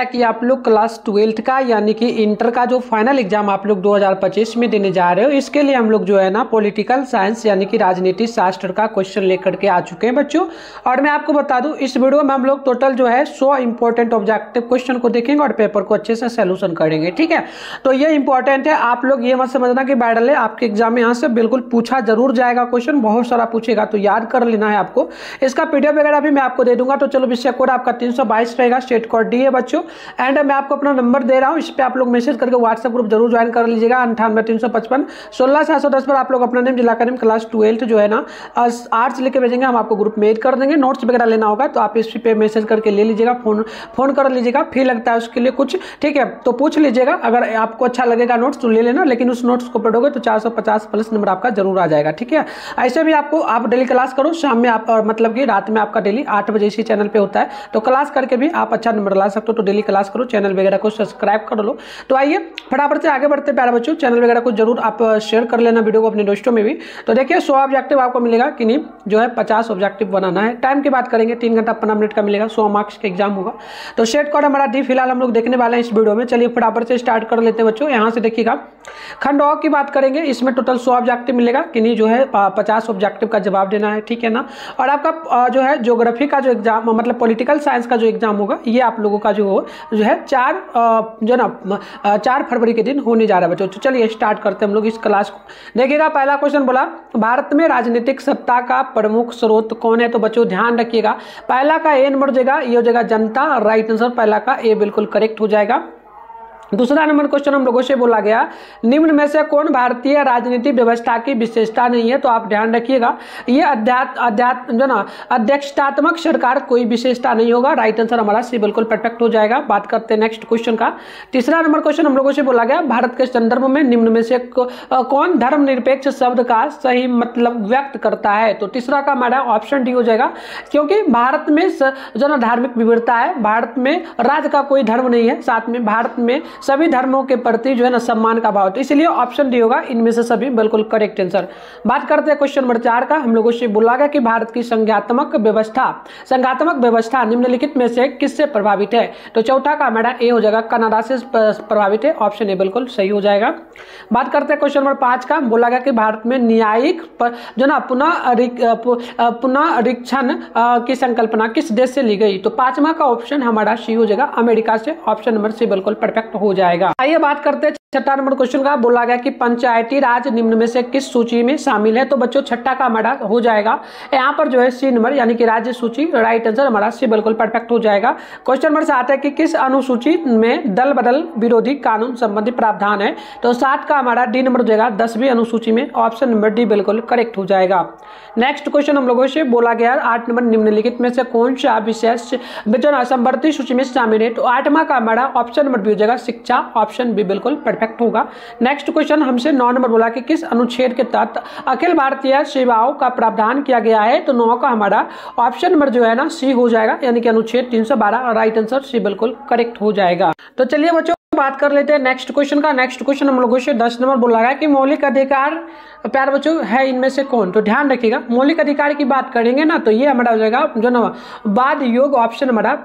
कि आप लोग क्लास 12th का यानी कि इंटर का जो फाइनल एग्जाम आप लोग 2025 में देने जा रहे हो, इसके लिए हम लोग जो है ना पॉलिटिकल साइंस यानी कि राजनीति शास्त्र का क्वेश्चन लेकर के आ चुके हैं बच्चों। और मैं आपको बता दूं इस वीडियो में हम लोग टोटल जो है 100 इंपॉर्टेंट ऑब्जेक्टिव क्वेश्चन को देखेंगे और पेपर को अच्छे से सोल्यूशन करेंगे। ठीक है, तो ये इंपॉर्टेंट है, आप लोग ये मत समझना कि बैडल है, आपके एग्जाम में यहाँ से बिल्कुल पूछा जरूर जाएगा क्वेश्चन, बहुत सारा पूछेगा तो याद कर लेना है आपको। इसका पीडीएफ वगैरह भी मैं आपको दे दूंगा। तो चलो विषय कोड आपका 322 रहेगा, स्टेट कोड डी है बच्चों। एंड मैं आपको अपना नंबर दे रहा हूं, इस पे आप लोग मैसेज करके व्हाट्सएप ग्रुप जरूर ज्वाइन कर लीजिएगा। 98 355 16 710 पर आप लोग अपना नेम जिला का नेम क्लास 12th जो है ना आर्ट्स लिख के भेजेंगे, हम आपको ग्रुप में ऐड कर देंगे। नोट्स वगैरह लेना होगा तो आप इस पे मैसेज करके ले लीजिएगा, फोन कर लीजिएगा, फी लगता है उसके लिए कुछ। ठीक है, तो पूछ लीजिएगा, अगर आपको अच्छा लगेगा नोट्स तो ले लेना, लेकिन उस नोट्स को पढ़ोगे तो 450 प्लस नंबर आपका जरूर आ जाएगा। ठीक है, ऐसे भी आपको आप डेली क्लास करो, शाम में आप मतलब कि रात में आपका डेली 8 बजे इसी चैनल पे होता है, तो क्लास करके भी आप अच्छा नंबर ला सकते हो। तो डेली क्लास करो, चैनल वगैरह को सब्सक्राइब कर लो। तो आइए फटाफट से आगे बढ़ते प्यारे बच्चों, चैनल वगैरह को जरूर आप शेयर कर लेना वीडियो को अपने दोस्तों में भी। तो देखिए 100 ऑब्जेक्टिव आपको मिलेगा कि नहीं, जो है 50 ऑब्जेक्टिव बनाना है। टाइम की बात करेंगे 3 घंटा 15 मिनट का मिलेगा, 100 मार्क्स का एग्जाम होगा। तो सेट कोड हमारा डी फिलहाल हम लोग देखने वाले हैं इस वीडियो में। चलिए फटाफट से स्टार्ट कर लेते हैं बच्चों। यहाँ से देखिएगा खंड ऑ की बात करेंगे, इसमें टोटल 100 ऑब्जेक्टिव मिलेगा कि नहीं, जो है 50 ऑब्जेक्टिव का जवाब देना है। ठीक है ना, और आपका जो है ज्योग्राफी का जो एग्जाम मतलब पॉलिटिकल साइंस का जो एग्जाम होगा, ये आप लोगों का जो है 4 फरवरी के दिन होने जा रहा है बच्चों। तो चलिए स्टार्ट करते हैं हम लोग इस क्लास को। देखिएगा पहला क्वेश्चन बोला भारत में राजनीतिक सत्ता का प्रमुख स्रोत कौन है। तो बच्चों ध्यान रखिएगा, पहला का ए नंबर हो जाएगा, ये हो जाएगा जनता, राइट आंसर पहला का ए बिल्कुल करेक्ट हो जाएगा। दूसरा नंबर क्वेश्चन हम लोगों से बोला गया निम्न में से कौन भारतीय राजनीतिक व्यवस्था की विशेषता नहीं है। तो आप ध्यान रखिएगा, ये अध्यक्षतात्मक सरकार कोई विशेषता नहीं होगा, राइट आंसर हमारा सी बिल्कुल परफेक्ट हो जाएगा। बात करते हैं नेक्स्ट क्वेश्चन का। तीसरा नंबर क्वेश्चन हम लोगों से बोला गया भारत के संदर्भ में निम्न में से कौन धर्मनिरपेक्ष शब्द का सही मतलब व्यक्त करता है। तो तीसरा का हमारा ऑप्शन डी हो जाएगा, क्योंकि भारत में जो ना धार्मिक विविधता है, भारत में राज्य का कोई धर्म नहीं है, साथ में भारत में सभी धर्मों के प्रति जो है ना सम्मान का भाव, तो इसलिए ऑप्शन डी होगा, इनमें से सभी बिल्कुल करेक्ट आंसर। बात करते हैं क्वेश्चन नंबर 4 का। हम लोगों से बोला गया कि भारत की संघात्मक व्यवस्था निम्नलिखित में से किससे प्रभावित है। तो चौथा का हमारा ए हो जाएगा, कनाडा से प्रभावित है, ऑप्शन ए बिल्कुल सही हो जाएगा। बात करते हैं क्वेश्चन नंबर 5 का। बोला गया कि भारत में न्यायिक जो ना पुनरीक्षण की संकल्पना किस देश से ली गई। तो पांचवा का ऑप्शन हमारा सी हो जाएगा, अमेरिका से, ऑप्शन नंबर सी बिल्कुल परफेक्ट हो जाएगा। आइए बात करते हैं छठा नंबर क्वेश्चन का। बोला गया कि पंचायती राज निम्न में से किस सूची में शामिल है। तो बच्चों छठा का हमारा हो जाएगा यहाँ पर जो है सी नंबर यानी कि राज्य सूची, राइट आंसर हमारा सी बिल्कुल परफेक्ट हो जाएगा। क्वेश्चन नंबर 7 है कि किस अनुसूची में दल बदल विरोधी कानून संबंधी प्रावधान है। तो 7 का हमारा डी नंबर हो जाएगा, 10वीं अनुसूची में, ऑप्शन नंबर डी बिल्कुल करेक्ट हो जाएगा। नेक्स्ट क्वेश्चन हम लोगों से बोला गया 8 नंबर निम्नलिखित में से कौन सा विशेष समवर्ती सूची में शामिल है। तो 8वां का हमारा ऑप्शन नंबर बी हो जाएगा, शिक्षा, ऑप्शन बी बिल्कुल परफेक्ट होगा। नेक्स्ट क्वेश्चन हमसे 9 नंबर बोला कि किस अनुच्छेद के तहत अखिल भारतीय सेवाओं का प्रावधान किया गया है। तो 9 का हमारा ऑप्शन नंबर जो है ना सी हो जाएगा, यानी कि अनुच्छेद 312, राइट आंसर सी बिल्कुल करेक्ट हो जाएगा। तो चलिए बच्चों बात कर लेते हैं नेक्स्ट क्वेश्चन का। नेक्स्ट क्वेश्चन हम लोगों से 10 नंबर बोला गया कि मौलिक अधिकार प्यारे बच्चों है इनमें से कौन। तो ध्यान रखिएगा, मौलिक अधिकार की बात करेंगे ना तो ये हमारा हो जाएगा जो ना बाद योग, ऑप्शन हमारा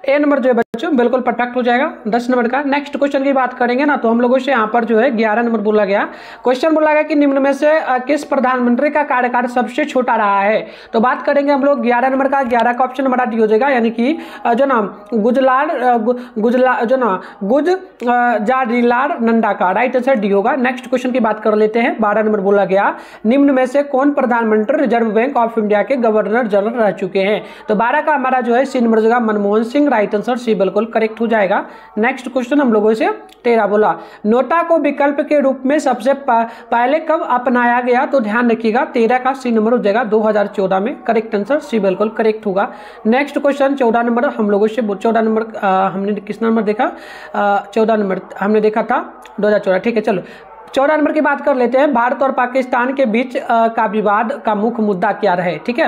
ए नंबर जो है बच्चों बिल्कुल परफेक्ट हो जाएगा 10 नंबर का। नेक्स्ट क्वेश्चन की बात करेंगे ना तो हम लोगों से यहाँ पर जो है 11 नंबर बोला गया। क्वेश्चन बोला गया कि निम्न में से किस प्रधानमंत्री का कार्यकाल सबसे छोटा रहा है। तो बात करेंगे हम लोग 11 नंबर का। 11 का ऑप्शन हमारा डी हो जाएगा, यानी कि जो ना गुजरालाल नंदा का, राइट आंसर डी होगा। नेक्स्ट क्वेश्चन की बात कर लेते हैं। 12 नंबर बोला गया निम्न में से कौन प्रधानमंत्री रिजर्व बैंक ऑफ इंडिया के गवर्नर जनरल रह चुके हैं। तो 12 का हमारा जो है सी नंबर हो जाएगा, Manmohan Singh, right answer C बिल्कुल करेक्ट हो जाएगा। नेक्स्ट क्वेश्चन हम लोगों से 13 बोला नोटा को विकल्प के रूप में सबसे पहले कब अपनाया गया। तो ध्यान रखिएगा 13 का सी नंबर हो जाएगा 2014 में, करेक्ट आंसर सी बिल्कुल करेक्ट होगा। नेक्स्ट क्वेश्चन 14 नंबर हम लोगों से 14 नंबर हमने किस नंबर देखा, 14 नंबर हमने देखा था 2014। ठीक है, चलो 14 नंबर की बात कर लेते हैं। भारत और पाकिस्तान के बीच का विवाद का मुख्य मुद्दा क्या रहे। ठीक है,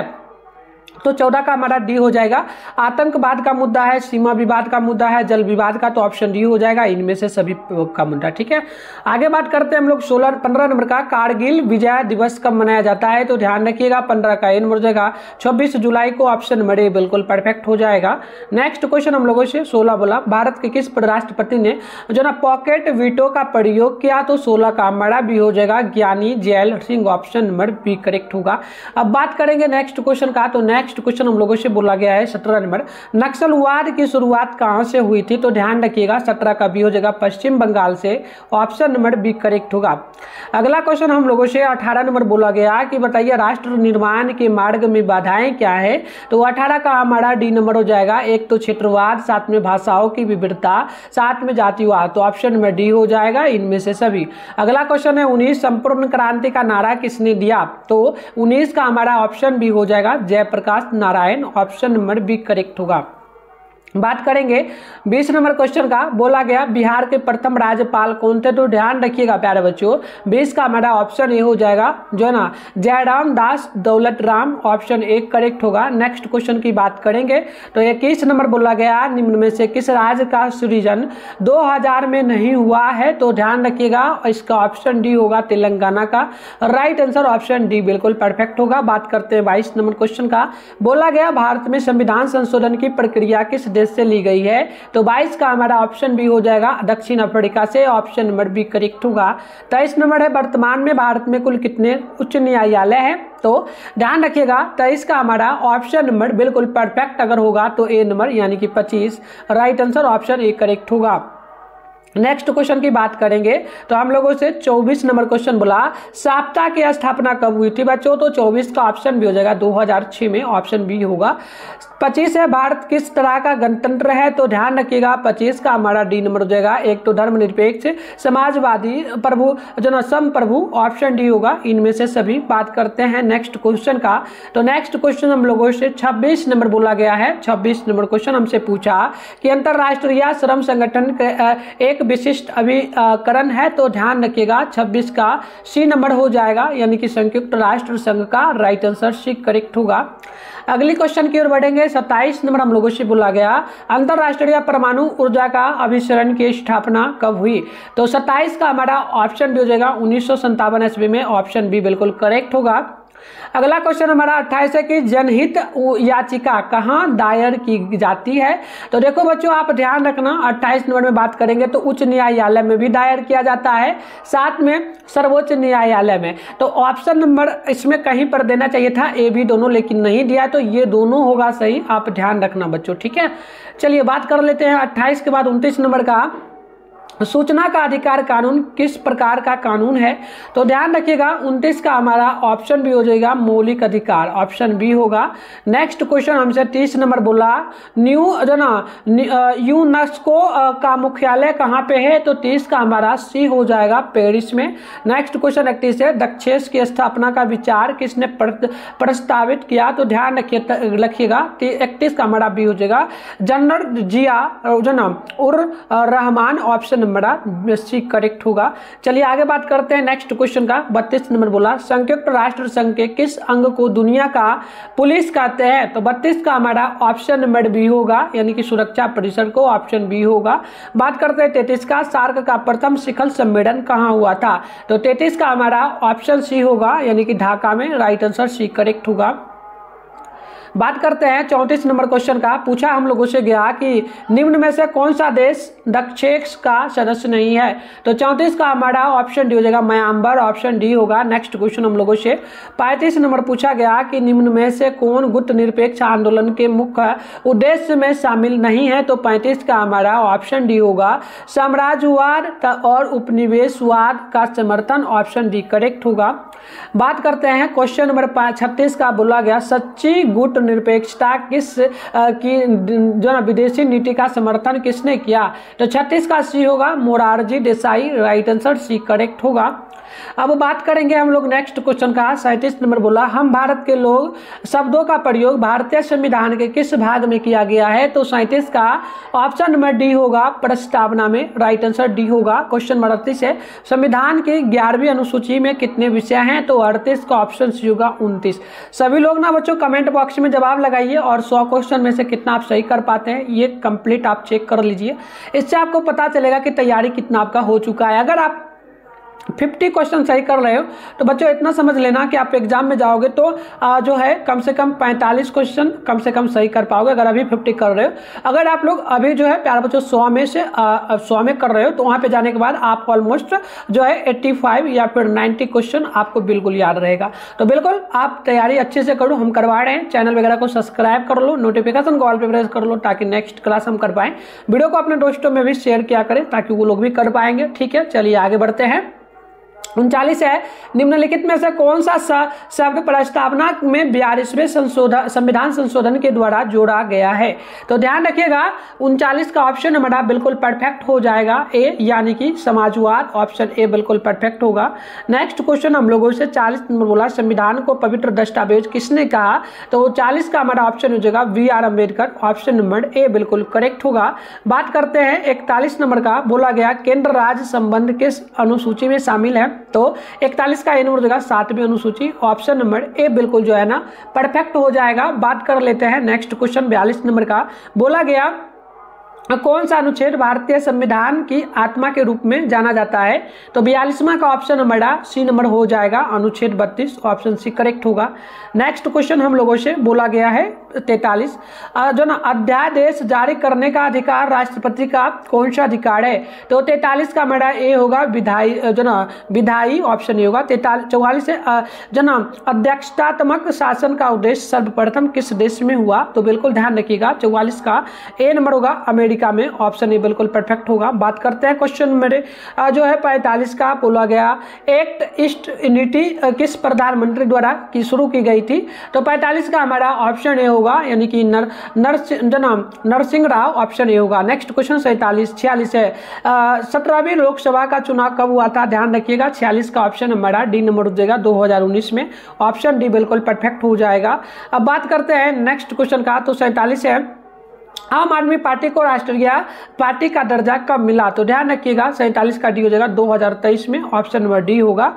तो 14 का हमारा डी हो जाएगा। आतंकवाद का मुद्दा है, सीमा विवाद का मुद्दा है, जल विवाद का, तो ऑप्शन डी हो जाएगा इनमें से सभी का मुद्दा। ठीक है, आगे बात करते हैं हम लोग 15 नंबर का, कारगिल विजय दिवस कब मनाया जाता है? तो ध्यान रखिएगा 15 का ए नंबर हो जाएगा 26 जुलाई को, ऑप्शन नंबर ए बिल्कुल परफेक्ट हो जाएगा। नेक्स्ट क्वेश्चन हम लोगों से 16 बोला, भारत के किस राष्ट्रपति ने जो ना पॉकेट वीटो का प्रयोग किया? तो 16 का हमारा बी हो जाएगा Giani Zail Singh, option number B correct होगा। अब बात करेंगे नेक्स्ट क्वेश्चन का, तो नेक्स्ट क्वेश्चन हम लोगों से बोला गया है 17 नंबर, नक्सलवाद की शुरुआत कहां से हुई थी? तो ध्यान रखिएगा 17 का बी हो जाएगा पश्चिम बंगाल से, ऑप्शन नंबर बी करेक्ट होगा। अगला क्वेश्चन हम लोगों से 18 नंबर बोला गया कि बताइए राष्ट्र निर्माण के मार्ग में बाधाएं क्या है? तो 18 का हमारा डी नंबर हो जाएगा, एक तो क्षेत्रवाद, साथ में भाषाओं की विविधता, साथ में जातिवाद, तो ऑप्शन नंबर डी हो जाएगा इनमें से सभी। अगला क्वेश्चन है 19 संपूर्ण क्रांति का नारा किसने दिया? तो 19 का हमारा ऑप्शन बी हो जाएगा Jayaprakash Narayan, option number B correct होगा। बात करेंगे 20 नंबर क्वेश्चन का, बोला गया बिहार के प्रथम राज्यपाल कौन थे? तो ध्यान रखिएगा प्यारे बच्चों 20 का हमारा ऑप्शन ए हो जाएगा जो है ना जयराम दास Daulat Ram, option A correct होगा। नेक्स्ट क्वेश्चन की बात करेंगे तो 21 नंबर बोला गया निम्न में से किस राज्य का सृजन 2000 में नहीं हुआ है? तो ध्यान रखिएगा इसका ऑप्शन डी होगा तेलंगाना का, राइट आंसर ऑप्शन डी बिल्कुल परफेक्ट होगा। बात करते हैं 22 नंबर क्वेश्चन का, बोला गया भारत में संविधान संशोधन की प्रक्रिया किस देश से ली गई है? तो 22 का हमारा ऑप्शन बी हो जाएगा दक्षिण अफ्रीका से, ऑप्शन नंबर बी करेक्ट होगा। 23 नंबर है वर्तमान में भारत में कुल कितने उच्च न्यायालय हैं? तो ध्यान रखिएगा 23 का हमारा ऑप्शन नंबर बिल्कुल परफेक्ट अगर होगा तो ए नंबर यानी कि 25, right answer option A correct होगा। नेक्स्ट क्वेश्चन की बात करेंगे तो हम लोगों से 24 नंबर क्वेश्चन बोला साप्ताह की स्थापना कब हुई थी बच्चों? तो 24 का ऑप्शन भी हो जाएगा 2006 में, ऑप्शन बी होगा। 25 है भारत किस तरह का गणतंत्र है? तो ध्यान रखिएगा 25 का हमारा डी नंबर हो जाएगा, एक तो धर्मनिरपेक्ष, समाजवादी, प्रभु जो सम प्रभु, ऑप्शन डी होगा इनमें से सभी। बात करते हैं नेक्स्ट क्वेश्चन का, तो नेक्स्ट क्वेश्चन हम लोगों से 26 नंबर बोला गया है। 26 नंबर क्वेश्चन हमसे पूछा कि अंतरराष्ट्रीय श्रम संगठन एक विशिष्ट अभिकरण है? तो ध्यान रखिएगा 26 का सी नंबर हो जाएगा यानी कि संयुक्त राष्ट्र संघ का, राइट आंसर सी करेक्ट होगा। अगली क्वेश्चन की ओर बढ़ेंगे 27 नंबर हम लोगों से बोला गया अंतरराष्ट्रीय परमाणु ऊर्जा का अभिसरण की स्थापना कब हुई? तो 27 का हमारा ऑप्शन भी हो जाएगा 1957 ईस्वी में, ऑप्शन बी बिल्कुल करेक्ट होगा। अगला क्वेश्चन हमारा 28 है कि जनहित याचिका कहां दायर की जाती है? तो देखो बच्चों आप ध्यान रखना 28 नंबर में बात करेंगे तो उच्च न्यायालय में भी दायर किया जाता है, साथ में सर्वोच्च न्यायालय में। तो ऑप्शन नंबर इसमें कहीं पर देना चाहिए था ए बी दोनों, लेकिन नहीं दिया, तो ये दोनों होगा सही, आप ध्यान रखना बच्चों। ठीक है, चलिए बात कर लेते हैं 28 के बाद 29 नंबर का, सूचना का अधिकार कानून किस प्रकार का कानून है? तो ध्यान रखिएगा 29 का हमारा ऑप्शन भी हो जाएगा मौलिक अधिकार, ऑप्शन बी होगा। नेक्स्ट क्वेश्चन हमसे 30 नंबर बोला यूनेस्को का मुख्यालय कहाँ पे है? तो 30 का हमारा सी हो जाएगा पेरिस में। नेक्स्ट क्वेश्चन 31 है दक्षेस की स्थापना का विचार किसने प्रस्तावित किया? तो ध्यान रखिएगा 31 का हमारा बी हो जाएगा general Zia ur Rahman, option number C correct होगा। चलिए आगे बात करते हैं नेक्स्ट क्वेश्चन का 32 नंबर बोला संयुक्त राष्ट्र संघ के किस अंग को दुनिया का पुलिस कहते हैं? तो 32 का हमारा ऑप्शन नंबर बी होगा यानी कि सुरक्षा परिषद को, ऑप्शन बी होगा। बात करते हैं 33 का सार्क का प्रथम शिखर सम्मेलन कहां हुआ था? तो 33 का हमारा ऑप्शन सी होगा यानी कि ढाका में, राइट आंसर सी करेक्ट होगा। बात करते हैं 34 नंबर क्वेश्चन का, पूछा हम लोगों से गया कि निम्न में से कौन सा देश दक्षेस का सदस्य नहीं है? तो 34 का हमारा ऑप्शन डी हो जाएगा म्यांमार, ऑप्शन डी होगा। नेक्स्ट क्वेश्चन हम लोगों से 35 नंबर पूछा गया कि निम्न में से कौन गुट निरपेक्ष आंदोलन के मुख्य उद्देश्य में शामिल नहीं है? तो 35 का हमारा ऑप्शन डी होगा साम्राज्यवाद और उपनिवेशवाद का समर्थन, ऑप्शन डी करेक्ट होगा। बात करते हैं क्वेश्चन नंबर 36 का, बोला गया सच्ची गुट निरपेक्षता किस की जो विदेशी नीति का समर्थन किसने किया? तो 36 का सी होगा Morarji Desai, right answer C correct होगा। अब बात करेंगे हम लोग नेक्स्ट क्वेश्चन का। 37 नंबर बोला, हम भारत के लोग शब्दों का प्रयोग भारतीय संविधान के किस भाग में किया गया है? तो 37 का ऑप्शन नंबर डी होगा प्रस्तावना में, राइट आंसर डी होगा। क्वेश्चन नंबर 38 है, संविधान की 11वीं अनुसूची में कितने विषय हैं? तो 38 का ऑप्शन सी होगा 29। सभी लोग ना बच्चों कमेंट बॉक्स में जवाब लगाइए और 100 क्वेश्चन में से कितना आप सही कर पाते हैं ये कंप्लीट आप चेक कर लीजिए। इससे आपको पता चलेगा कि तैयारी कितना आपका हो चुका है। अगर आप 50 क्वेश्चन सही कर रहे हो तो बच्चों इतना समझ लेना कि आप एग्जाम में जाओगे तो जो है कम से कम 45 क्वेश्चन कम से कम सही कर पाओगे, अगर अभी 50 कर रहे हो। अगर आप लोग अभी जो है प्यारे बच्चों 100 में से 100 में कर रहे हो तो वहां पे जाने के बाद आप ऑलमोस्ट जो है 85 या फिर 90 क्वेश्चन आपको बिल्कुल याद रहेगा। तो बिल्कुल आप तैयारी अच्छे से करो, हम करवा रहे हैं। चैनल वगैरह को सब्सक्राइब कर लो, नोटिफिकेशन को ऑल पे प्रेस कर लो ताकि नेक्स्ट क्लास हम कर पाएं। वीडियो को अपने दोस्तों में भी शेयर किया करें ताकि वो लोग भी कर पाएंगे। ठीक है, चलिए आगे बढ़ते हैं। 39 है, निम्नलिखित में से कौन सा शब्द प्रस्तावना में 42वें संविधान संशोधन के द्वारा जोड़ा गया है? तो ध्यान रखिएगा 39 का ऑप्शन हमारा बिल्कुल परफेक्ट हो जाएगा, ए यानी कि समाजवाद, ऑप्शन ए बिल्कुल परफेक्ट होगा। नेक्स्ट क्वेश्चन हम लोगों से 40 नंबर बोला, संविधान को पवित्र दस्तावेज किसने कहा? तो 40 का हमारा ऑप्शन हो जाएगा BR. Ambedkar, option number A बिल्कुल करेक्ट होगा। बात करते हैं 41 नंबर का, बोला गया केंद्र राज्य संबंध किस अनुसूची में शामिल है? तो 41 का ए नंबर देगा 7वीं अनुसूची, ऑप्शन नंबर ए बिल्कुल जो है ना परफेक्ट हो जाएगा। बात कर लेते हैं नेक्स्ट क्वेश्चन 42 नंबर का, बोला गया कौन सा अनुच्छेद भारतीय संविधान की आत्मा के रूप में जाना जाता है? तो 42वां का ऑप्शन हमारा सी नंबर हो जाएगा, अनुच्छेद 32, ऑप्शन सी करेक्ट होगा। नेक्स्ट क्वेश्चन हम लोगों से बोला गया है 43, जो ना अध्यादेश जारी करने का अधिकार राष्ट्रपति का कौन सा अधिकार है? तो 43 का हमारा ए होगा विधायी, जो ना विधायी, ऑप्शन ए होगा। 44 है, जो ना अध्यक्षतात्मक शासन का उद्देश्य सर्वप्रथम किस देश में हुआ? तो बिल्कुल ध्यान रखिएगा 44 का ए नंबर होगा अमेरिका में, ऑप्शन ए बिल्कुल परफेक्ट होगा। बात करते हैं क्वेश्चन मेरे जो है 45 का, बोला गया एक्ट ईस्ट यूनिटी किस प्रधानमंत्री द्वारा की शुरू की गई थी? तो 45 का हमारा ऑप्शन ए होगा, यानी कि नरसिंह राव, ऑप्शन ए होगा। नेक्स्ट क्वेश्चन 46 है, 17वीं लोकसभा का चुनाव कब हुआ था? ध्यान रखिएगा 46 का ऑप्शन हमारा डी नंबर हो जाएगा 2019 में, ऑप्शन डी बिल्कुल परफेक्ट हो जाएगा। अब बात करते हैं नेक्स्ट क्वेश्चन का, तो 47 है, आम आदमी पार्टी को राष्ट्रीय पार्टी का दर्जा कब मिला? तो ध्यान रखिएगा 47 का डी हो जाएगा 2023 में, ऑप्शन नंबर डी होगा।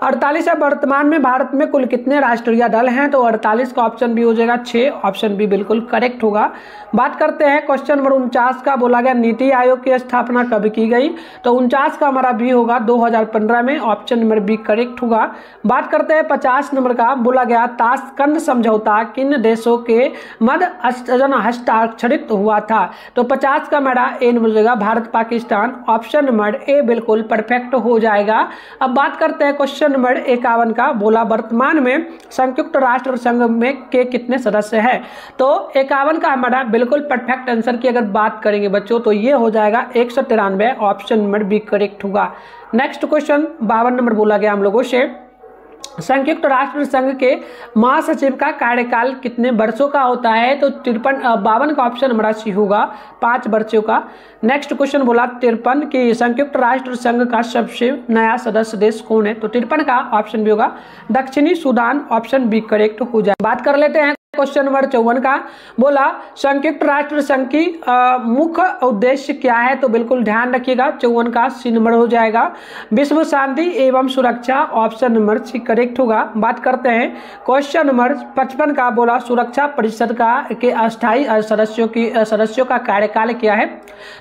48 है, वर्तमान में भारत में कुल कितने राष्ट्रीय दल हैं? तो 48 का ऑप्शन बी हो जाएगा 6, ऑप्शन बी बिल्कुल करेक्ट होगा। बात करते हैं क्वेश्चन नंबर 49 का, बोला गया नीति आयोग की स्थापना कब की गई? तो 49 का हमारा बी होगा 2015 में, ऑप्शन नंबर बी करेक्ट होगा। बात करते हैं 50 नंबर का, बोला गया ताशकंद समझौता किन देशों के मध्य हस्ताक्षरित हुआ था? तो 50 का हमारा ए नंबर हो जाएगा Bharat Pakistan, option number A बिल्कुल परफेक्ट हो जाएगा। अब बात करते हैं क्वेश्चन नंबर 51 का, बोला वर्तमान में संयुक्त राष्ट्र संघ में के कितने सदस्य हैं? तो 51 का हमारा बिल्कुल परफेक्ट आंसर की अगर बात करेंगे बच्चों तो ये हो जाएगा 193, ऑप्शन नंबर बी करेक्ट होगा। नेक्स्ट क्वेश्चन 52 नंबर बोला गया हम लोगों से, संयुक्त राष्ट्र संघ के महासचिव का कार्यकाल कितने वर्षों का होता है? तो 52 का ऑप्शन हमारा सी होगा 5 वर्षों का। नेक्स्ट क्वेश्चन बोला 53 की संयुक्त राष्ट्र संघ का सबसे नया सदस्य देश कौन है? तो 53 का ऑप्शन भी होगा दक्षिणी सूडान, ऑप्शन बी करेक्ट हो जाए। बात कर लेते हैं क्वेश्चन नंबर 54 का, बोला संयुक्त राष्ट्र संघ की मुख्य उद्देश्य क्या है? तो बिल्कुल ध्यान रखिएगा 54 का सी नंबर हो जाएगा विश्व शांति एवं सुरक्षा, ऑप्शन नंबर सी करेक्ट होगा। बात करते हैं क्वेश्चन नंबर 55 का, बोला सुरक्षा परिषद का के अस्थायी सदस्यों का कार्यकाल क्या है?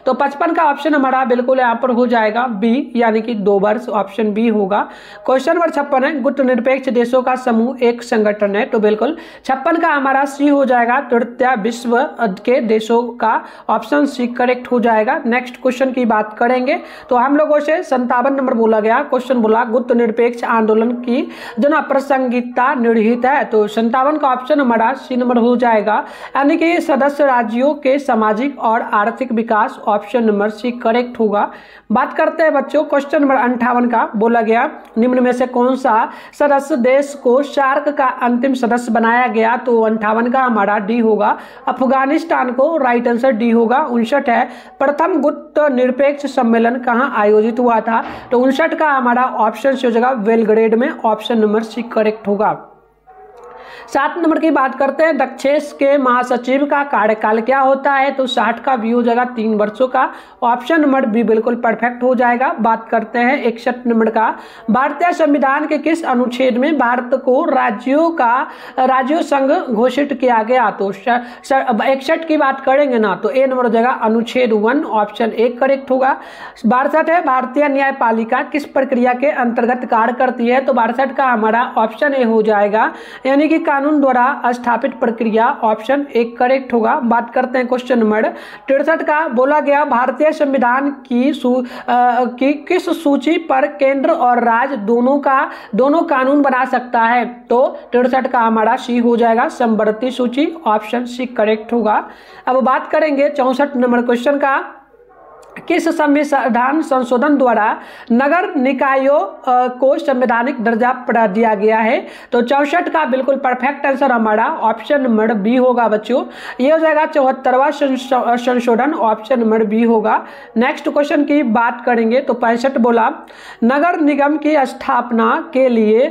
तो 55 का ऑप्शन हमारा बिल्कुल यहाँ पर हो जाएगा बी, यानी कि 2 वर्ष, ऑप्शन बी होगा। क्वेश्चन नंबर 56 है, गुट निरपेक्ष देशों का समूह एक संगठन है? तो बिल्कुल 56 का हमारा सी हो जाएगा तृतीय विश्व के देशों का, ऑप्शन सी करेक्ट हो जाएगा। नेक्स्ट क्वेश्चन की बात करेंगे तो हम लोगों से 57 नंबर बोला गया, क्वेश्चन बोला गुट निरपेक्ष आंदोलन की जो ना प्रासंगिकता निहित है? तो 57 का ऑप्शन हमारा सी नंबर हो जाएगा, यानी कि सदस्य राज्यों के सामाजिक और आर्थिक विकास, ऑप्शन नंबर सी करेक्ट होगा। बात करते हैं बच्चों क्वेश्चन नंबर 58 का, बोला गया निम्न में से कौन सा सदस्य देश को सार्क का अंतिम सदस्य बनाया गया? तो 1958 का हमारा डी होगा। अफगानिस्तान को राइट आंसर डी होगा। 59 है प्रथम गुप्त निरपेक्ष सम्मेलन कहाँ आयोजित हुआ था, तो 59 का हमारा ऑप्शन हो जाएगा बेलग्रेड में, ऑप्शन नंबर सी करेक्ट होगा। 7 नंबर की बात करते हैं, दक्षेश के महासचिव का कार्यकाल क्या होता है, तो 60 का बी हो जाएगा 3 वर्षों का, ऑप्शन नंबर बी बिल्कुल परफेक्ट हो जाएगा। बात करते हैं 61 नंबर का, भारतीय संविधान के किस अनुच्छेद में भारत को राज्यों संघ घोषित किया गया, तो 61 की बात करेंगे ना तो ए नंबर हो जाएगा अनुच्छेद 1, ऑप्शन ए करेक्ट होगा। 62 है भारतीय न्यायपालिका किस प्रक्रिया के अंतर्गत कार्य करती है, तो 62 का हमारा ऑप्शन ए हो जाएगा, यानी कि कानून द्वारा स्थापित प्रक्रिया, ऑप्शन एक करेक्ट होगा। बात करते हैं क्वेश्चन नंबर 63 का, बोला गया भारतीय संविधान की किस सूची पर केंद्र और राज्य दोनों कानून बना सकता है, तो 63 का हमारा सी हो जाएगा समवर्ती सूची, ऑप्शन सी करेक्ट होगा। अब बात करेंगे 64 नंबर क्वेश्चन का, किस संविधान संशोधन द्वारा नगर निकायों को संवैधानिक दर्जा दिया गया है, तो 64 का बिल्कुल परफेक्ट आंसर हमारा ऑप्शन नंबर बी होगा बच्चों, ये हो जाएगा 74वां संशोधन, ऑप्शन नंबर बी होगा। नेक्स्ट क्वेश्चन की बात करेंगे तो 65 बोला नगर निगम की स्थापना के लिए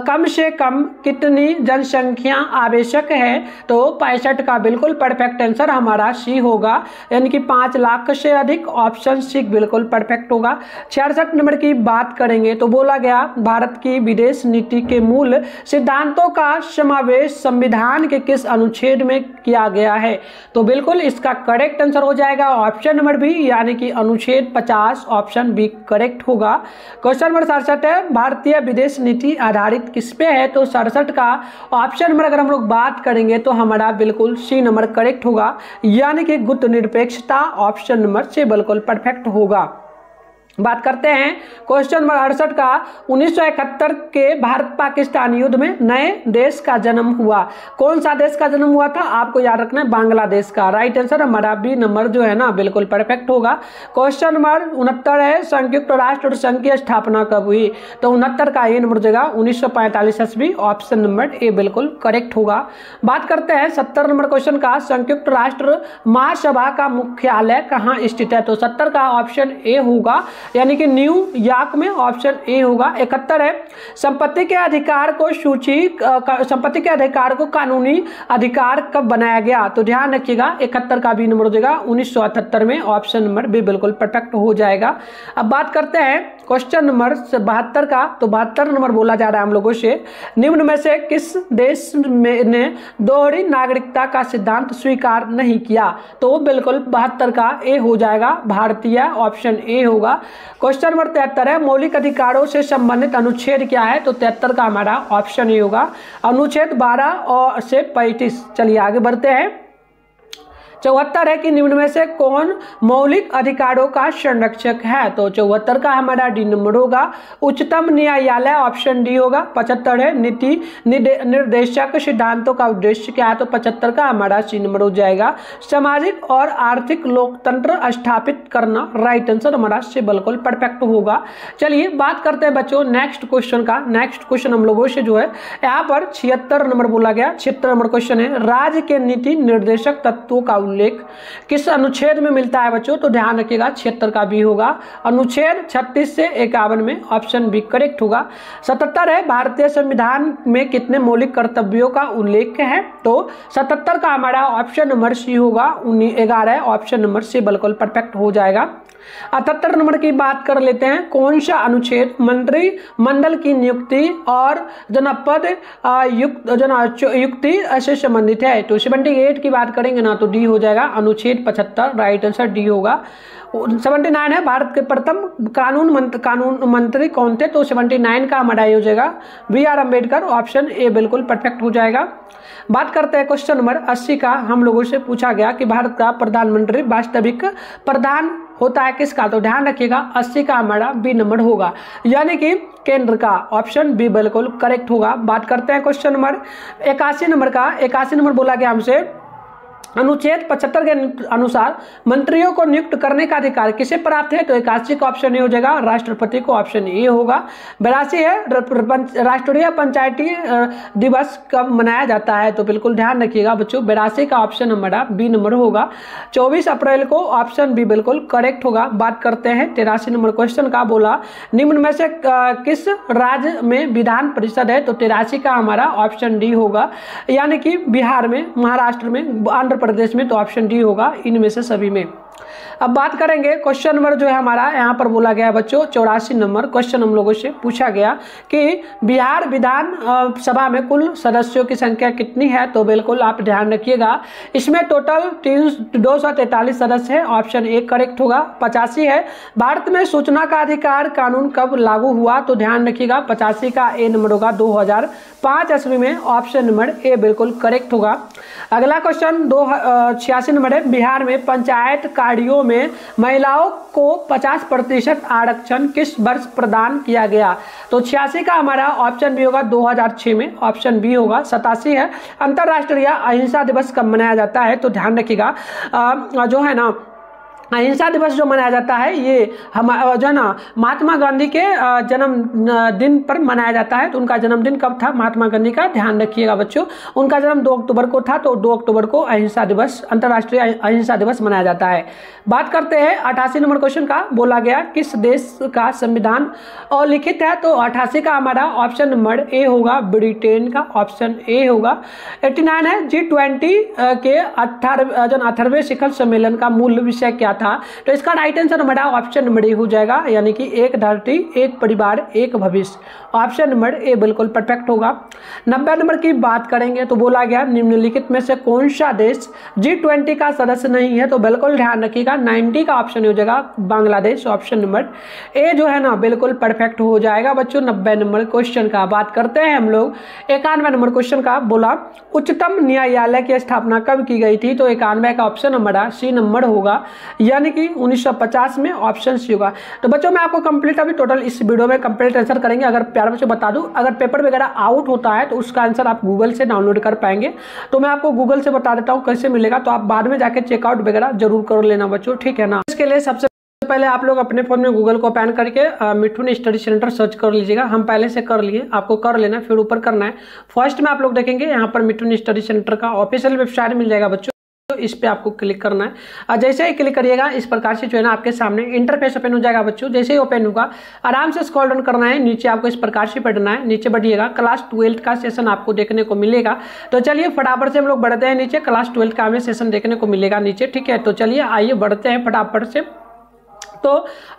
कम से कम कितनी जनसंख्या आवश्यक है, तो 65 का बिल्कुल परफेक्ट आंसर हमारा सी होगा, यानी कि 5 लाख से अधिक, ऑप्शन सी बिल्कुल परफेक्ट होगा। 66 नंबर की बात करेंगे तो बोला गया भारत की विदेश नीति के मूल सिद्धांतों का समावेश संविधान के किस अनुच्छेद में किया गया है, तो बिल्कुल इसका करेक्ट आंसर हो जाएगा ऑप्शन नंबर बी, यानी कि अनुच्छेद 50, ऑप्शन बी करेक्ट होगा। क्वेश्चन नंबर 67 है भारतीय विदेश नीति आधारित किस पे है, तो 67 का ऑप्शन नंबर अगर हम लोग बात करेंगे तो हमारा बिल्कुल सी नंबर करेक्ट होगा, यानी कि गुप्त निरपेक्षता, ऑप्शन नंबर से बिल्कुल परफेक्ट होगा। बात करते हैं क्वेश्चन नंबर 68 का, 1971 के भारत पाकिस्तान युद्ध में नए देश का जन्म हुआ, कौन सा देश का जन्म हुआ था, आपको याद रखना है बांग्लादेश का, राइट आंसर हमारा बी नंबर जो है ना बिल्कुल परफेक्ट होगा। क्वेश्चन नंबर 69 है संयुक्त राष्ट्र संघ की स्थापना कब हुई, तो 69 का ए नंबर जगह 1945 ईस्वी, ऑप्शन नंबर ए बिल्कुल करेक्ट होगा। बात करते हैं 70 नंबर क्वेश्चन का, संयुक्त राष्ट्र महासभा का मुख्यालय कहाँ स्थित है, तो 70 का ऑप्शन ए होगा, यानी कि न्यूयॉर्क में, ऑप्शन ए होगा। 71 है संपत्ति के अधिकार को कानूनी अधिकार कब बनाया गया, तो ध्यान रखिएगा 71 का बी नंबर हो जाएगा 1978 में, ऑप्शन नंबर बी बिल्कुल परफेक्ट हो जाएगा। अब बात करते हैं क्वेश्चन नंबर 72 का, तो 72 नंबर बोला जा रहा है हम लोगों से, निम्न में से किस देश ने दोहरी नागरिकता का सिद्धांत स्वीकार नहीं किया, तो बिल्कुल 72 का ए हो जाएगा भारतीय, ऑप्शन ए होगा। क्वेश्चन नंबर 73 है मौलिक अधिकारों से संबंधित अनुच्छेद क्या है, तो 73 का हमारा ऑप्शन ए होगा अनुच्छेद 12 और से 35। चलिए आगे बढ़ते हैं। 74 है कि निम्न में से कौन मौलिक अधिकारों का संरक्षक है, तो 74 का हमारा डी नंबर होगा उच्चतम न्यायालय, ऑप्शन डी होगा। 75 है नीति निर्देशक सिद्धांतों का उद्देश्य क्या है, तो 75 का हमारा सी नंबर हो जाएगा सामाजिक और आर्थिक लोकतंत्र स्थापित करना, राइट आंसर हमारा से बिल्कुल परफेक्ट होगा। चलिए बात करते हैं बच्चों नेक्स्ट क्वेश्चन का। नेक्स्ट क्वेश्चन हम लोगों से जो है यहाँ पर 76 नंबर बोला गया, 76 नंबर क्वेश्चन है राज्य के नीति निर्देशक तत्वों का उल्लेख किस अनुच्छेद में मिलता है बच्चों, तो ध्यान रखिएगा 76 का बी होगा अनुच्छेद 36 से 51 में, ऑप्शन बी करेक्ट होगा। 77 है भारतीय संविधान में कितने मौलिक कर्तव्यों का उल्लेख है, तो 77 का हमारा ऑप्शन नंबर सी होगा 11, ऑप्शन नंबर सी बिल्कुल परफेक्ट हो जाएगा। 78 नंबर की बात कर लेते हैं, कौन सा अनुच्छेद मंत्रिमंडल की नियुक्ति और जनपद युक्ति से संबंधित है, तो 78 की बात करेंगे ना तो डी हो जाएगा अनुच्छेद 75, राइट आंसर डी होगा। 79 है भारत के प्रथम कानून मंत्री कौन थे, तो 79 का हमारा हो जाएगा B R Ambedkar, option A बिल्कुल परफेक्ट हो जाएगा। बात करते हैं क्वेश्चन नंबर 80 का, हम लोगों से पूछा गया कि भारत का प्रधानमंत्री वास्तविक प्रधान होता है किसका, तो ध्यान रखिएगा 80 का हमारा बी नंबर होगा, यानी कि केंद्र का, ऑप्शन बी बिल्कुल करेक्ट होगा। बात करते हैं क्वेश्चन नंबर 81 नंबर का। 81 नंबर बोला गया हमसे अनुच्छेद 75 के अनुसार मंत्रियों को नियुक्त करने का अधिकार किसे प्राप्त है? तो 81 का ऑप्शन ए हो जाएगा, राष्ट्रपति को ऑप्शन ए होगा। 82 है राष्ट्रीय पंचायती दिवस कब मनाया जाता है? तो बिल्कुल ध्यान रखिएगा बच्चों, 82 का ऑप्शन नंबर बी नंबर होगा, 24 अप्रैल को, ऑप्शन बी बिल्कुल करेक्ट होगा। बात करते हैं 83 नंबर क्वेश्चन का, बोला निम्न में से किस राज्य में विधान परिषद है? तो 83 का हमारा ऑप्शन डी होगा, यानी कि बिहार में, महाराष्ट्र में, आंध्र प्रदेश में, तो ऑप्शन डी होगा इनमें से सभी में। अब बात करेंगे क्वेश्चन नंबर जो है हमारा यहाँ पर बोला गया बच्चों 84 नंबर क्वेश्चन हम लोगों से पूछा गया कि बिहार विधान सभा में कुल सदस्यों की संख्या कितनी है? तो बिल्कुल आप ध्यान रखिएगा, इसमें टोटल 243 सदस्य है, ऑप्शन ए करेक्ट होगा। 85 है भारत में सूचना का अधिकार कानून कब लागू हुआ? तो ध्यान रखिएगा 85 का ए नंबर होगा 2005 ईस्वी में, ऑप्शन नंबर ए बिल्कुल करेक्ट होगा। अगला क्वेश्चन 86 नंबर है, बिहार में पंचायत कार्यों में महिलाओं को 50% आरक्षण किस वर्ष प्रदान किया गया? तो 86 का हमारा ऑप्शन बी होगा 2006 में, ऑप्शन बी होगा। 87 है अंतर्राष्ट्रीय अहिंसा दिवस कब मनाया जाता है? तो ध्यान रखिएगा जो है ना अहिंसा दिवस जो मनाया जाता है ये हम जो है ना महात्मा गांधी के जन्म दिन पर मनाया जाता है। तो उनका जन्मदिन कब था महात्मा गांधी का? ध्यान रखिएगा बच्चों, उनका जन्म 2 अक्टूबर को था, तो 2 अक्टूबर को अहिंसा दिवस, अंतर्राष्ट्रीय अहिंसा दिवस मनाया जाता है। बात करते हैं 88 नंबर क्वेश्चन का, बोला गया किस देश का संविधान लिखित है? तो 88 का हमारा ऑप्शन नंबर ए होगा, ब्रिटेन का, ऑप्शन ए होगा। 89 है G20 के 18वें शिखर सम्मेलन का मूल विषय क्या था? तो इसका राइट आंसर हमारा ऑप्शन नंबर ए हो जाएगा, यानी कि एक धरती, एक परिवार, एक भविष्य, ऑप्शन नंबर ए बिल्कुल परफेक्ट होगा। 90 नंबर की बात करेंगे तो बोला गया निम्नलिखित में से कौन सा देश G20 का सदस्य नहीं है? तो बिल्कुल ध्यान रखिएगा 90 का ऑप्शन हो जाएगा बांग्लादेश, ऑप्शन नंबर ए जो है ना बिल्कुल परफेक्ट हो जाएगा बच्चों। 90 नंबर क्वेश्चन का बात करते हैं हम लोग 91 नंबर क्वेश्चन का, बोला उच्चतम न्यायालय की स्थापना कब की गई थी? तो 91 का ऑप्शन हमारा सी नंबर होगा, यानी कि 1950 में, ऑप्शन सी होगा। तो बच्चों मैं आपको कंप्लीट अभी टोटल इस वीडियो में कंप्लीट आंसर करेंगे। अगर प्यार बच्चों बता दूं, अगर पेपर वगैरह आउट होता है तो उसका आंसर आप गूगल से डाउनलोड कर पाएंगे। तो मैं आपको गूगल से बता देता हूं कैसे मिलेगा, तो आप बाद में जाके चेकआउट वगैरह जरूर कर लेना बच्चों, ठीक है ना। इसके लिए सबसे पहले आप लोग अपने फोन में गूगल को ओपन करके मिठुन स्टडी सेंटर सर्च कर लीजिएगा। हम पहले से कर लिए, आपको कर लेना, फिर ऊपर करना है। फर्स्ट में आप लोग देखेंगे यहाँ पर मिठुन स्टडी सेंटर का ऑफिशियल वेबसाइट मिल जाएगा बच्चों, तो इस पे आपको क्लिक करना है। और जैसे ही क्लिक करिएगा इस प्रकार से जो है ना आपके सामने इंटरफेस ओपन हो जाएगा बच्चों। जैसे ही ओपन होगा आराम से स्क्रॉल डाउन करना है, नीचे आपको इस प्रकार से बढ़ना है, नीचे बढ़िएगा, क्लास 12 का सेशन आपको देखने को मिलेगा। तो चलिए फटाफट से हम लोग बढ़ते हैं नीचे, क्लास 12 का हमें सेशन देखने को मिलेगा नीचे, ठीक है। तो चलिए आइए बढ़ते हैं फटाफट से। तो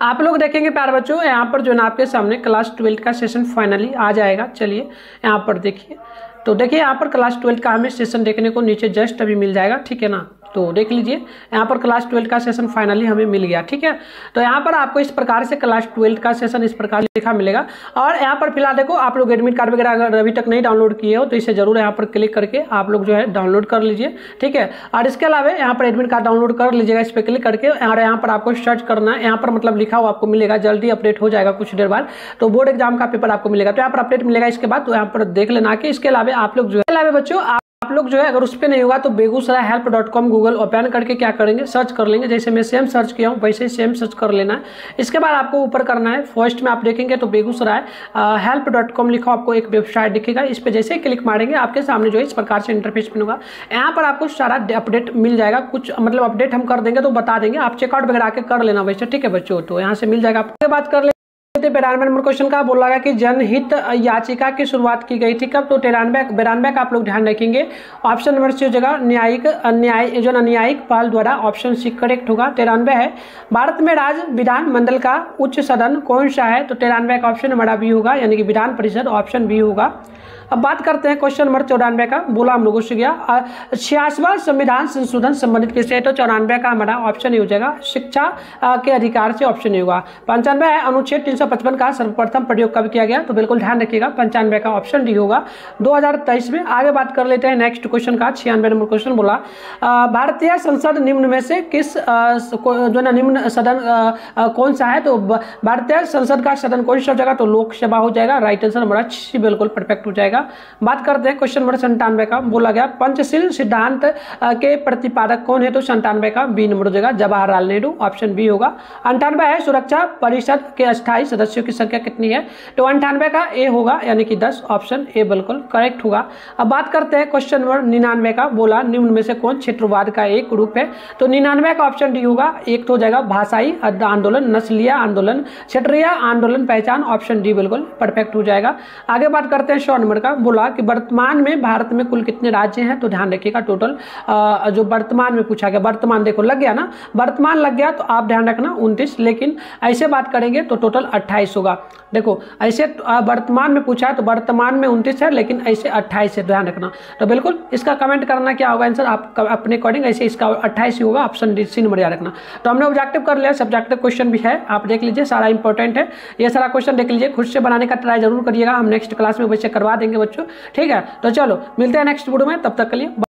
आप लोग देखेंगे प्यारे बच्चों यहाँ पर जो है ना आपके सामने क्लास 12 का सेशन फाइनली आ जाएगा। चलिए यहाँ पर देखिए, तो देखिए यहाँ पर क्लास 12 का हमें सेशन देखने को नीचे जस्ट अभी मिल जाएगा, ठीक है ना। तो देख लीजिए यहाँ पर क्लास 12 का सेशन फाइनली हमें मिल गया, ठीक है। तो यहाँ पर आपको इस प्रकार से क्लास 12 का सेशन इस प्रकार लिखा मिलेगा। और यहाँ पर फिलहाल देखो आप लोग एडमिट कार्ड वगैरह अगर अभी तक नहीं डाउनलोड किए हो तो इसे जरूर यहाँ पर क्लिक करके आप लोग जो है डाउनलोड कर लीजिए, ठीक है। और इसके अलावा यहाँ पर एडमिट कार्ड डाउनलोड कर लीजिएगा, इस पर क्लिक करके। और यहाँ पर आपको सर्च करना है, यहाँ पर मतलब लिखा हुआ आपको मिलेगा, जल्दी अपडेट हो जाएगा कुछ देर बाद। तो बोर्ड एग्जाम का पेपर आपको मिलेगा, तो यहाँ पर अपडेट मिलेगा। इसके बाद तो यहाँ पर देख लेना कि इसके अलावा आप लोग जो है बच्चों आप लोग जो है अगर उस पर नहीं होगा तो बेगूसराय help.com गूगल ओपन करके क्या करेंगे सर्च कर लेंगे। जैसे मैं सेम सर्च किया हूँ वैसे ही सेम सर्च कर लेना है। इसके बाद आपको ऊपर करना है, फर्स्ट में आप देखेंगे तो बेगूसराय help.com लिखा आपको एक वेबसाइट दिखेगा। इस पर जैसे ही क्लिक मारेंगे आपके सामने जो है इस प्रकार से इंटरफेस बनेगा। यहाँ पर आपको सारा अपडेट मिल जाएगा, कुछ मतलब अपडेट हम कर देंगे तो बता देंगे, आप चेकआउट वगैरह आके कर लेना वैसे, ठीक है बच्चों। तो यहाँ से मिल जाएगा। आपके बात कर ले 92 नंबर क्वेश्चन का बोला गया कि जनहित याचिका की शुरुआत की गई थी कब? तो 92 का आप लोग ध्यान रखेंगे, ऑप्शन नंबर सी हो जाएगा न्यायिक पहल द्वारा, ऑप्शन सी करेक्ट होगा। 93 है भारत में राज्य विधान मंडल का उच्च सदन कौन सा है? तो 93 का ऑप्शन हमारा बी होगा, यानी कि विधान परिषद, ऑप्शन बी होगा। अब बात करते हैं क्वेश्चन नंबर 94 का, बोला हम लोगों से गया 86वां संविधान संशोधन संबंधित किससे? तो 94 का हमारा ऑप्शन ही हो जाएगा शिक्षा के अधिकार से, ऑप्शन ही होगा। 95 है अनुच्छेद 1955 का सर्वप्रथम प्रयोग कब किया गया? तो बिल्कुल ध्यान रखिएगा 95 का ऑप्शन डी होगा 2023 में। आगे बात कर लेते हैं नेक्स्ट क्वेश्चन का। 96 नंबर क्वेश्चन बोला भारतीय संसद निम्न में से किस जो ना निम्न सदन कौन सा है? तो भारतीय संसद का सदन कौन सा हो जाएगा? तो लोकसभा हो जाएगा। राइट आंसर नंबर सी बिल्कुल परफेक्ट हो जाएगा। बात करते हैं क्वेश्चन नंबर 97 का। बोला गया पंचशील सिद्धांत के प्रतिपादक कौन है? तो 97 का बी नंबर हो जाएगा जवाहरलाल नेहरू, ऑप्शन बी होगा। 98 है सुरक्षा परिषद के अस्थायी सदस्यों की संख्या कितनी है? तो 98 का ए होगा यानी कि 10, ऑप्शन ए बिल्कुल करेक्ट होगा। अब बात करते हैं क्वेश्चन नंबर 99 का। बोला निम्न में से कौन क्षेत्रवाद का एक रूप है? तो 99 का ऑप्शन डी होगा। एक तो हो जाएगा भाषाई आंदोलन, नस्लीय आंदोलन, क्षेत्रीय आंदोलन पहचान, ऑप्शन डी बिल्कुल परफेक्ट हो जाएगा। आगे बात करते हैं 100 नंबर का। बोला कि वर्तमान में भारत में कुल कितने राज्य हैं? तो ध्यान रखिएगा टोटल जो वर्तमान में पूछा गया, वर्तमान देखो लग गया ना, वर्तमान लग गया तो आप ध्यान रखना 29, लेकिन ऐसे बात करेंगे तो टोटल 28 होगा। देखो ऐसे वर्तमान में पूछा है तो वर्तमान में 29 है, लेकिन ऐसे 28 है, ध्यान रखना। तो बिल्कुल इसका कमेंट करना क्या होगा आंसर आप अपने अकॉर्डिंग, ऐसे इसका 28 ही होगा, ऑप्शन डी सी नंबर याद रखना। तो हमने ऑब्जेक्टिव कर लिया, सब्जेक्टिव क्वेश्चन भी है, आप देख लीजिए, सारा इंपॉर्टेंट है, ये सारा क्वेश्चन देख लीजिए, खुद से बनाने का ट्राई जरूर करिएगा, हम नेक्स्ट क्लास में वैसे करवा देंगे बच्चों, ठीक है। तो चलो मिलते हैं नेक्स्ट वीडियो में, तब तक के लिए।